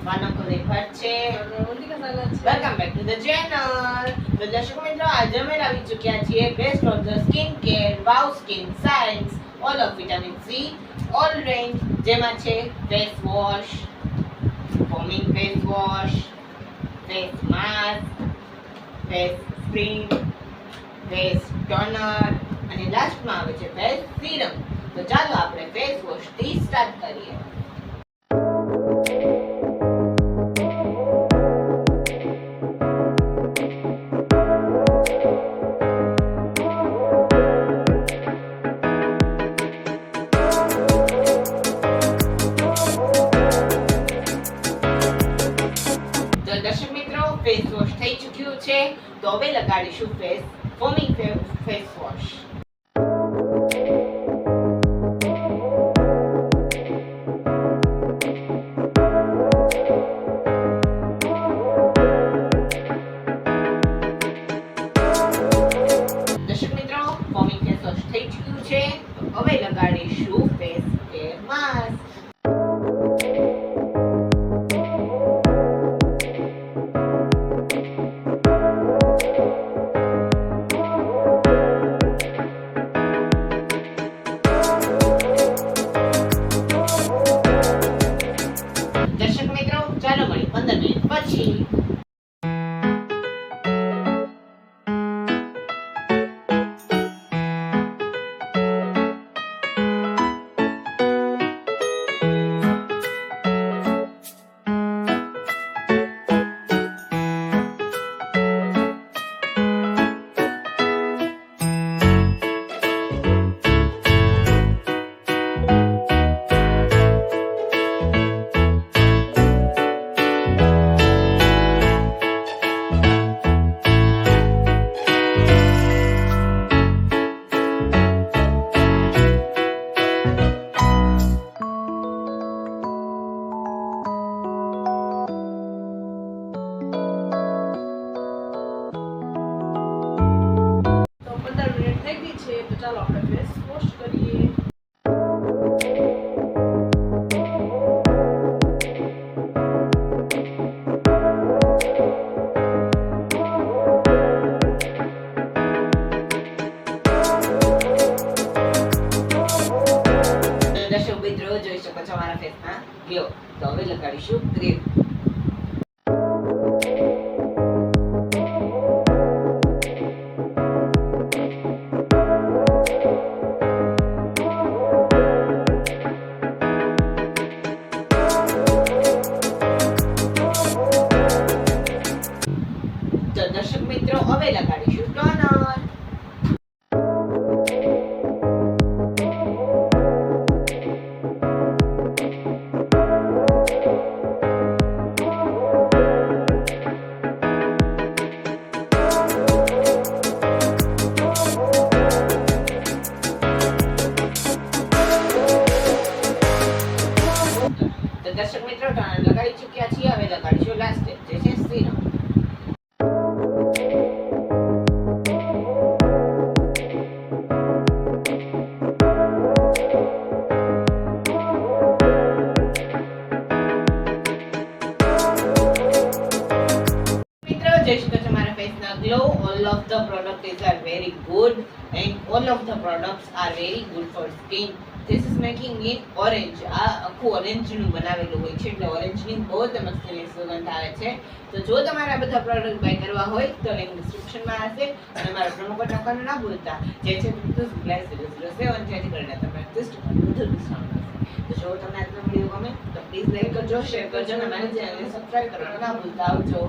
વાનકો દેખાડ છે. Welcome back to the channel. તો દર્શક મિત્રો, આજે અમે આવી ચૂક્યા છીએ best of the skin care, wow skin science, all of vitamin C, all range, જેમાં છે face wash, foaming face wash, face mask, face cream, face toner અને લાસ્ટમાં આવે છે ફેસ સીરમ. તો ચાલો આપણે ફેસ વોશ થી સ્ટાર્ટ કરીએ. દર્શક મિત્રો, ફેસ વોશ થઈ ચૂક્યું છે, તો હવે લગાડીશું ફોમિંગ ફેસ વોશ. દર્શક મિત્રો, ફોમિંગ ફેસ વોશ થઈ ચૂક્યું છે, તો હવે લગાડીશું ફેસ કેર માસ્ક. દર્શક મિત્રો, ચાલો મળી 15 મિનિટ પછી. તો ચાલો આપણે ફેસ વોશ કરીએ. દર્શક મિત્રો, જોઈ શકો છો મારા ફેસમાં ગ્લો. તો હવે લગાડીશું ક્રીમ. તો દર્શક મિત્રો, હવે લગાડીશું ટોનર. તો દર્શક મિત્રો, ટોનર લગાડી ચૂક્યા છીએ, હવે લગાડીશું લાસ્ટ સ્ટેપ, જે છે સીરમ. જોઈ શકો છો મારા ફેસના glow. All of the products are very good and all of the products are very good for skin. This is making it orange. આ આખું ઓરેન્જનું બનાવેલું હોય છે, એટલે ઓરેન્જની બહુ જ મસ્ત સુગંધ આવે છે. તો જો તમારે આ બધા પ્રોડક્ટ બાય કરવા હોય તો લિંક ડિસ્ક્રિપ્શનમાં હશે, અને મારા પ્રોમો કોડ નાખવાનું ના ભૂલતા, જે છે 007, જેથી કરીને તમને 30% વધુ ડિસ્કાઉન્ટ મળશે. તો જો તમને આજનો વિડીયો ગમે તો પ્લીઝ લાઈક કરજો, શેર કરજો અને મારી ચેનલને સબસ્ક્રાઇબ કરવાનું ના ભૂલતા. આવજો.